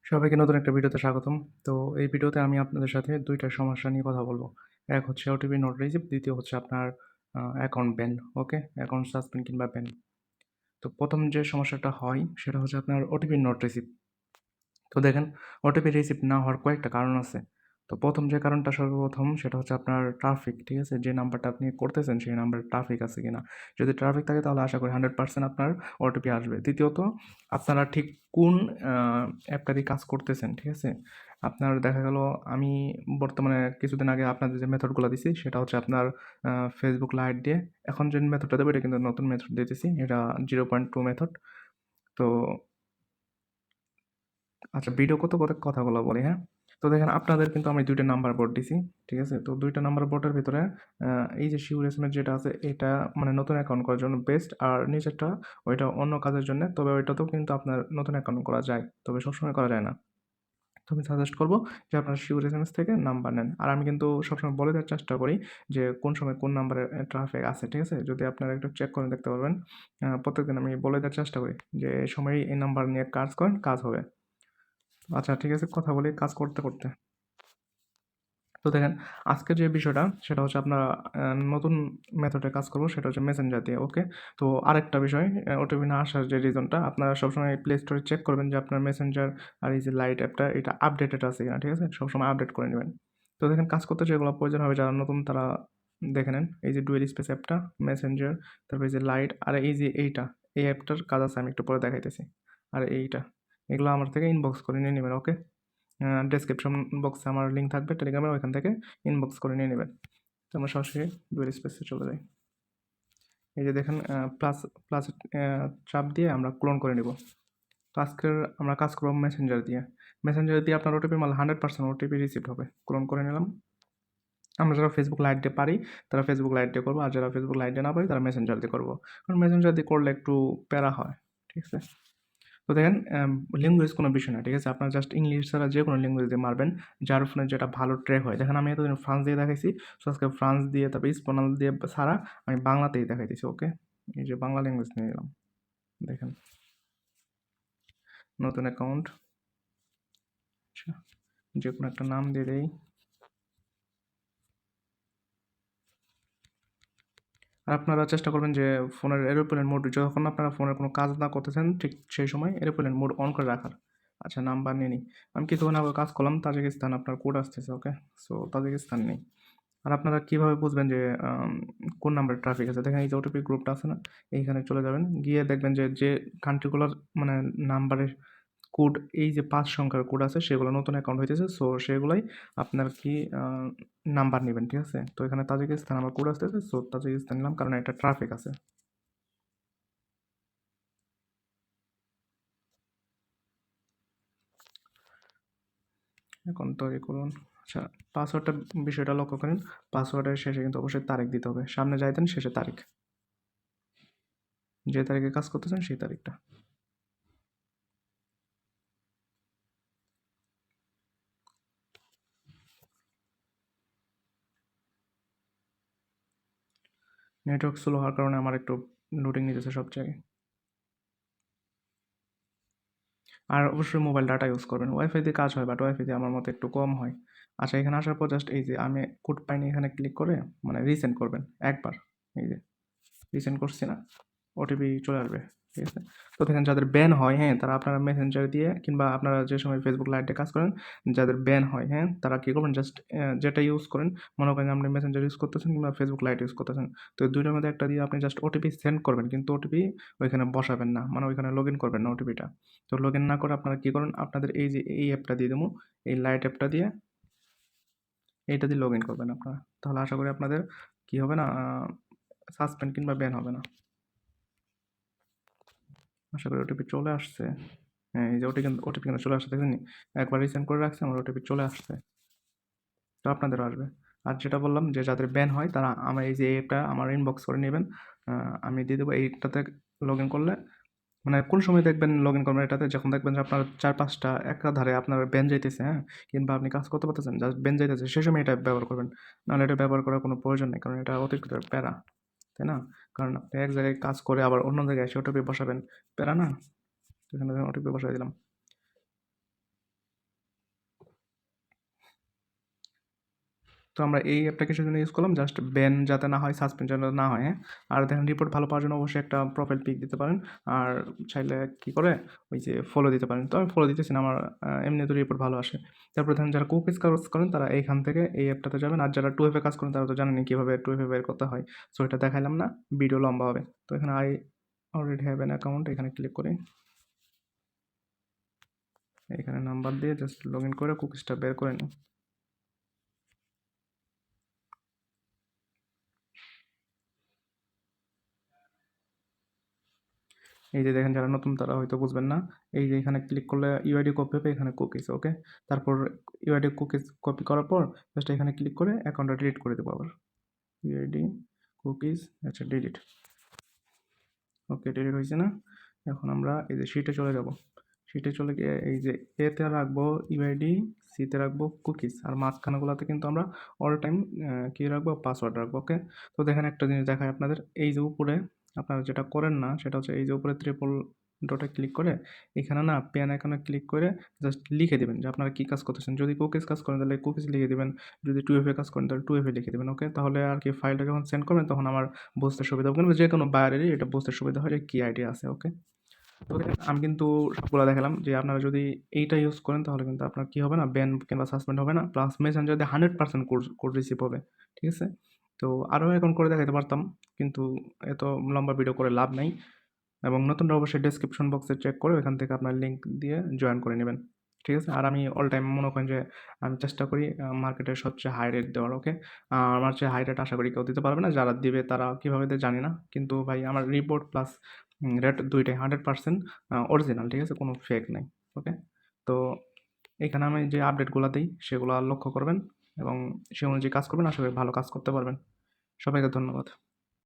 সবাইকে নতুন একটা ভিডিওতে স্বাগতম। তো এই ভিডিওতে আমি আপনাদের সাথে ২ টা সমস্যা নিয়ে কথা বলব। এক হচ্ছে ওটিপি নট রিসিভ, দ্বিতীয় হচ্ছে আপনার অ্যাকাউন্ট ব্যান। ওকে? অ্যাকাউন্ট সাসপেন্ড কিংবা ব্যান। তো ১ম যে সমস্যাটা হয় সেটা হচ্ছে আপনার ওটিপি নট রিসিভ। তো দেখেন, ওটিপি রিসিভ না হওয়ার কয়েকটা কারণ আছে। তো ১ম যে কারণটা সর্বপ্রথম সেটা হচ্ছে আপনার ট্রাফিক, ঠিক আছে? যে নাম্বারটা আপনি করতেছেন সেই নাম্বারে ট্রাফিক আছে কিনা। যদি ট্রাফিক থাকে তাহলে আশা করি 100% আপনার ওটিপি আসবে। দ্বিতীয়ত আপনারা ঠিক কোন আ অ্যাপটা দিয়ে কাজ করতেছেন, ঠিক আছে? আপনার দেখা গেল আমি বর্তমানে কিছুদিন আগে আপনাদের যে মেথডগুলা দিছি সেটা হচ্ছে আপনার Facebook লাইট দিয়ে। এখন যে মেথডটা দেব এটা কিন্তু নতুন মেথড দিতেছি। এটা 0.2 মেথড। তো আচ্ছা, ভিডিও কথাগুলো বলি, হ্যাঁ? তো দেখেন আপনাদের কিন্তু আমি ২ টা নাম্বার বোর্ড দিছি। ঠিক আছে? তো ২ টা নাম্বার বোর্ডের ভিতরে আ এই যে শিওর এসএমএস যেটা আছে এটা মানে নতুন অ্যাকাউন্ট করার জন্য বেস্ট। আর নিচেরটা ওইটা অন্য কাজের জন্যে। তবে ওইটাতেও কিন্তু আপনার নতুন অ্যাকাউন্ট করা যায়। তবে সবসময় করা যায় না। তো আমি সাজেস্ট করব যে আপনারা শিওর এসএমএস থেকে নাম্বার নেন। আর আমি কিন্তু সবসময় বলে দেওয়ার চেষ্টা করি যে কোন সময় কোন নাম্বারে ট্রাফিক আছে। ঠিক আছে? যদি আপনারা একটু চেক করে দেখতে পারবেন। প্রত্যেকদিন আমি বলে দেওয়ার চেষ্টা করি যে এই সময় এই নাম্বার নিয়ে কাজ করেন, কাজ হবে। আচ্ছা, ঠিক আছে, কথা বলি কাজ করতে। তো দেখেন, আজকের যে বিষয়টা সেটা হচ্ছে আপনারা আ নতুন মেথডে কাজ করব সেটা হচ্ছে মেসেঞ্জার দিয়ে, ওকে? তো আরেকটা বিষয় ওটিপি না আসার যে রিজনটা আপনারা সবসময় প্লে স্টোরে চেক করবেন যে আপনার মেসেঞ্জার আর এই যে লাইট অ্যাপটা এটা আপডেটেড আছে কিনা, ঠিক আছে? সবসময় আপডেট করে নিবেন। তো দেখেন কাজ করতে যেগুলো প্রয়োজন হবে যারা নতুন তারা দেখে নেন। এই যে ডুয়েল স্পেস অ্যাপটা, মেসেঞ্জার, তারপর এই যে লাইট আর এই যে এইটা, এই অ্যাপটার কাজ আছে আমি একটু পরে দেখাইতেছি। আর এইটা, এগুলো আমার থেকে ইনবক্স করে নিয়ে নিবেন, ওকে? ডেসক্রিপশন বক্সে আমার লিঙ্ক থাকবে টেলিগ্রামের, ওইখান থেকে ইনবক্স করে নিয়ে নেবেন। তো আমরা সরাসরি ডুয়েল স্পেসে চলে যাই। এই যে দেখেন প্লাস চাপ দিয়ে আমরা ক্লোন করে নিব। তো আজকের আমরা কাজ করব মেসেঞ্জার দিয়ে। মেসেঞ্জার দিয়ে আপনার ওটিপি মারলে 100% ওটিপি রিসিভড হবে। ক্লোন করে নিলাম। আমরা যারা ফেসবুক লাইট দিয়ে পারি তারা ফেসবুক লাইট দিয়ে করব। আর যারা ফেসবুক লাইট দিয়ে না পারি তারা মেসেঞ্জার দিয়ে করব। কারণ মেসেঞ্জার দিয়ে করলে একটু প্যারা হয়। ঠিক আছে? তো দেখেন ল্যাঙ্গুয়েজ কোনো বিষয় না, ঠিক আছে? আপনার জাস্ট ইংলিশ ছাড়া যেকোনো ল্যাঙ্গুয়েজ দিয়ে মারবেন, যার ফোনে যেটা ভালো ট্র্যাক হয়। দেখেন আমি এতদিন ফ্রান্স দিয়ে দেখাইছি। সো আজকে ফ্রান্স দিয়ে তারপর স্প্যানিশ দিয়ে ছাড়া আমি বাংলাতেই দেখাইতেছি, ওকে? এই যে বাংলা ল্যাঙ্গুয়েজ নিয়ে নিলাম। দেখেন, নতুন অ্যাকাউন্ট। আচ্ছা, যেকোনো একটা নাম দিয়ে দেই। আর আপনারা চেষ্টা করবেন যে ফোনের এরোপ্লেন মোড যখন আপনারা ফোনের কোনো কাজ না করতেছেন ঠিক সেই সময় এরোপ্লেন মোড অন করে রাখার। আচ্ছা, নাম্বার নিয়ে নিই। আমি কিছুক্ষণ আগে কাজ করলাম তাজিকিস্তান, আপনার কোড আসতেছে, ওকে? সো তাজিকিস্তান নেই। আর আপনারা কিভাবে বুঝবেন যে কোন নাম্বারে ট্রাফিক আছে? দেখেন এই যে ওটিপি গ্রুপটা আছে না? এইখানে চলে যাবেন। গিয়ে দেখবেন যে কান্ট্রিগুলোর মানে নাম্বারের কোড, এই যে ৫ সংখ্যার কোড আছে সেগুলো নতুন অ্যাকাউন্ট হইতেছে। সো সেগুলাই আপনার কি আ নাম্বার নিবেন, ঠিক আছে? তো এখানে তাজিকিস্তান আমার কোড আসতেছে। সো তাজিকিস্তান নিলাম কারণ এটা ট্রাফিক আছে। এখন তৈরি করুন। আচ্ছা, পাসওয়ার্ডটা বিষয়টা লক্ষ্য করেন। পাসওয়ার্ডের শেষে কিন্তু অবশ্যই তারিখ দিতে হবে। সামনে যাই দেন, শেষে তারিখ। যে তারিখে কাজ করতেছেন সেই তারিখটা। নেটওয়ার্ক স্লো হওয়ার কারণে আমার একটু লোডিং নিতেছে সব জায়গায়। আর অবশ্যই মোবাইল ডাটা ইউজ করবেন। ওয়াইফাই দিয়ে কাজ হয় বাট ওয়াইফাই দিয়ে আমার মতে একটু কম হয়। আচ্ছা, এখানে আসার পর জাস্ট এই যে আমি কোড পাইনি এখানে ক্লিক করে মানে রিসেন্ড করবেন একবার। এই যে রিসেন্ড করছি না? ওটিপি চলে আসবে। ঠিক আছে? তো দেখেন যাদের ব্যান হয়, হ্যাঁ? তারা আপনারা মেসেঞ্জার দিয়ে কিংবা আপনারা যে সময় ফেসবুক লাইটে কাজ করেন, যাদের ব্যান হয়, হ্যাঁ? তারা কি করবেন জাস্ট যেটা ইউজ করেন, মনে করেন আপনি মেসেঞ্জার ইউজ করতেছেন কিংবা ফেসবুক লাইট ইউজ করতেছেন। তো ২ টার মধ্যে একটা দিয়ে আপনি জাস্ট ওটিপি সেন্ড করবেন। কিন্তু ওটিপি ওইখানে বসাবেন না। মানে ওইখানে লগইন করবেন না ওটিপিটা। তো লগইন না করে আপনারা কি করেন, আপনাদের এই যে এই অ্যাপটা দিয়ে দিমু, এই লাইট অ্যাপটা দিয়ে এইটা দিয়ে লগইন করবেন আপনারা। তাহলে আশা করি আপনাদের কি হবে না, সাসপেন্ড কিংবা ব্যান হবে না। আশা করি ওটিপি চলে আসছে। হ্যাঁ, এই যে ওটিপি কিন্তু চলে আসছে, দেখেননি? একবার রিসেন্ড করে রাখছি, আমার ওটিপি চলে আসছে। তো আপনাদেরও আসবে। আর যেটা বললাম যে যাদের ব্যান হয় তারা আমার এই যে অ্যাপটা আমার ইনবক্স করে নিবেন। আ আমি দিয়ে দেবো এইটাতে লগইন করলে মানে কোন সময় দেখবেন লগইন করবেন এটাতে যখন দেখবেন যে আপনার ৪-৫ টা একাধারে আপনার ব্যান যাইতেছে, হ্যাঁ? কিংবা আপনি কাজ করতে পারতেছেন জাস্ট ব্যান যাইতেছে সে সময় এটা ব্যবহার করবেন। নাহলে এটা ব্যবহার করার কোনো প্রয়োজন নেই। কারণ এটা অতিরিক্ত প্যারা। তাই না? কারণ আপনি এক জায়গায় কাজ করে আবার অন্য জায়গায় এসে ওটিপি বসাবেন। প্যারা না? তো এখানে ওটিপি বসায় দিলাম। তো আমরা এই অ্যাপটা কিসের জন্য ইউজ করলাম, জাস্ট ব্যান যাতে না হয়, সাসপেন্ড যাতে না হয়, হ্যাঁ। আর দেখেন রিপোর্ট ভালো পাওয়ার জন্য অবশ্যই একটা প্রোফাইল পিক দিতে পারেন, আর চাইলে কী করে ওই যে ফলো দিতে পারেন। তো আমি ফলো দিতেছি না, আমার এমনি তো রিপোর্ট ভালো আসে। তারপর দেখেন যারা কুকিজ কাজ করেন তারা এইখান থেকে এই অ্যাপটাতে যাবেন, আর যারা 2FA কাজ করেন তারা তো জানেনই কীভাবে 2FA বের করতে হয়। সো এটা দেখাইলাম না, ভিডিও লম্বা হবে। তো এখানে I already have an account, এখানে ক্লিক করি, এখানে নাম্বার দিয়ে জাস্ট লগ ইন করে কুকিজটা বের করে নিই। এই যে দেখেন যারা নতুন তারা হয়তো বুঝবেন না, এই যে এখানে ক্লিক করলে ইউআইডি কপি হবে, এখানে কুকিজ, ওকে। তারপর ইউআইডি কুকিজ কপি করার পর জাস্ট এখানে ক্লিক করে অ্যাকাউন্টটা ডিলিট করে দেবো আবার। ইউআইডি কুকিজ, আচ্ছা ডিলিট, ওকে ডিলিট হয়েছে না। এখন আমরা এই যে শিটে চলে যাব, শিটে চলে গিয়ে এই যে এতে রাখবো ইউআইডি, সিতে রাখবো কুকিজ, আর মাঝখানেগুলোতে কিন্তু আমরা অল টাইম কী রাখবো, পাসওয়ার্ড রাখবো, ওকে। তো দেখেন একটা জিনিস দেখায় আপনাদের, এই যে উপরে আপনারা যেটা করেন না সেটা হচ্ছে এই যে উপরে ট্রিপল ডটে ক্লিক করে এখানে না পেন আইকনে ক্লিক করে জাস্ট লিখে দেবেন যে আপনারা কী কাজ করতেছেন। যদি কুকিজ কাজ করেন তাহলে কুকিজ লিখে দেবেন, যদি 2FA কাজ করেন তাহলে 2FA লিখে দেবেন, ওকে। তাহলে আর কি ফাইলটা যখন সেন্ড করবেন তখন আমার বুঝতে সুবিধা হবে, যে কোনো বাইরেরই এটা বুঝতে সুবিধা হয় যে কী আইডিয়া আছে, ওকে। তো দেখেন আমি কিন্তু সবগুলো দেখালাম যে আপনারা যদি এইটা ইউজ করেন তাহলে কিন্তু আপনার কী হবে না, ব্যান কিংবা সাসপেন্ড হবে না, প্লাস মেসেঞ্জারে 100% কোড রিসিভ হবে, ঠিক আছে। তো আরও অ্যাকাউন্ট করে দেখাতে পারতাম, কিন্তু এত লম্বা ভিডিও করে লাভ নাই। এবং নতুনরা অবশ্যই ডেসক্রিপশন বক্সে চেক করে ওখান থেকে আপনার লিঙ্ক দিয়ে জয়েন করে নেবেন, ঠিক আছে। আর আমি অল টাইম মনে করেন যে আমি চেষ্টা করি মার্কেটের সবচেয়ে হাই রেট দেওয়ার, ওকে। আমার চেয়ে হাই রেট আশা করি কেউ দিতে পারবে না, যারা দিবে তারা কীভাবে দেয় জানি না, কিন্তু ভাই আমার রিপোর্ট প্লাস রেট দুইটাই 100% অরিজিনাল, ঠিক আছে, কোনো ফেক নাই, ওকে। তো এখানে আমি যে আপডেটগুলো দিই সেগুলো লক্ষ্য করবেন এবং সে অনুযায়ী কাজ করবেন, আশা করি ভালো কাজ করতে পারবেন। সবাইকে ধন্যবাদ।